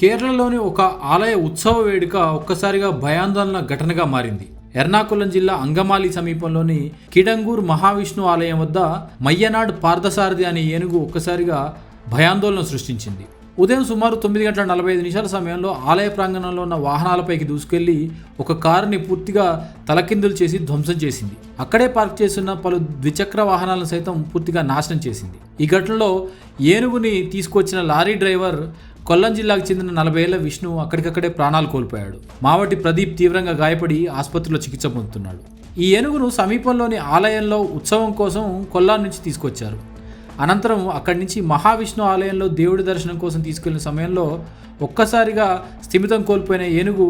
కేరళలోని ఒక ఆలయ ఉత్సవ వేడుక ఒక్కసారిగా భయాందోళన ఘటనగా మారింది. ఎర్నాకుళం జిల్లా అంగమాలి సమీపంలోని కిడంగూర్ మహావిష్ణు ఆలయం వద్ద మయ్యనాడ్ పార్థసారథి అనే ఏనుగు ఒక్కసారిగా భయాందోళన సృష్టించింది. ఉదయం సుమారు 9:45 సమయంలో ఆలయ ప్రాంగణంలో ఉన్న వాహనాలపైకి దూసుకెళ్లి ఒక కారుని పూర్తిగా తలకిందులు చేసి ధ్వంసం చేసింది. అక్కడే పార్క్ చేస్తున్న పలు ద్విచక్ర వాహనాలను సైతం పూర్తిగా నాశనం చేసింది. ఈ ఘటనలో ఏనుగుని తీసుకొచ్చిన లారీ డ్రైవర్ కొల్లం జిల్లాకు చెందిన 40 ఏళ్ల విష్ణు అక్కడికక్కడే ప్రాణాలు కోల్పోయాడు. మావటి ప్రదీప్ తీవ్రంగా గాయపడి ఆసుపత్రిలో చికిత్స పొందుతున్నాడు. ఈ ఏనుగును సమీపంలోని ఆలయంలో ఉత్సవం కోసం కొల్లాం నుంచి తీసుకొచ్చారు. అనంతరం అక్కడి నుంచి మహావిష్ణు ఆలయంలో దేవుడి దర్శనం కోసం తీసుకెళ్లిన సమయంలో ఒక్కసారిగా స్థిమితం కోల్పోయిన ఏనుగు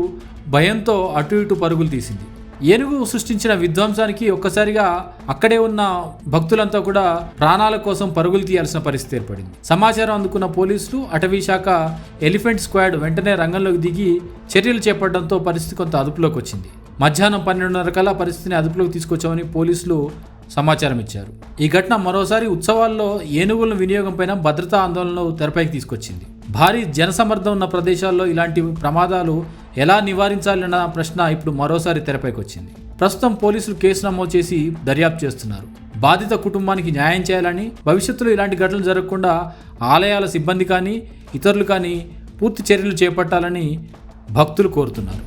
భయంతో అటు ఇటు పరుగులు తీసింది. ఏనుగు సృష్టించిన విధ్వంసానికి ఒక్కసారిగా అక్కడే ఉన్న భక్తులంతా కూడా ప్రాణాల కోసం పరుగులు తీయాల్సిన పరిస్థితి ఏర్పడింది. సమాచారం అందుకున్న పోలీసులు, అటవీ శాఖ ఎలిఫెంట్ స్క్వాడ్ వెంటనే రంగంలోకి దిగి చర్యలు చేపట్టడంతో పరిస్థితి కొంత అదుపులోకి వచ్చింది. మధ్యాహ్నం 12:30 కల్లా పరిస్థితిని అదుపులోకి తీసుకొచ్చామని పోలీసులు సమాచారం ఇచ్చారు. ఈ ఘటన మరోసారి ఉత్సవాల్లో ఏనుగుల వినియోగంపైన భద్రతా ఆందోళనలు తెరపైకి తీసుకొచ్చింది. భారీ జనసమ్మర్దం ఉన్న ప్రదేశాల్లో ఇలాంటి ప్రమాదాలు ఎలా నివారించాలన్న ప్రశ్న ఇప్పుడు మరోసారి తెరపైకి వచ్చింది. ప్రస్తుతం పోలీసులు కేసు నమోదు చేసి దర్యాప్తు చేస్తున్నారు. బాధిత కుటుంబానికి న్యాయం చేయాలని, భవిష్యత్తులో ఇలాంటి ఘటనలు జరగకుండా ఆలయాల సిబ్బంది కానీ ఇతరులు కానీ పూర్తి చర్యలు చేపట్టాలని భక్తులు కోరుతున్నారు.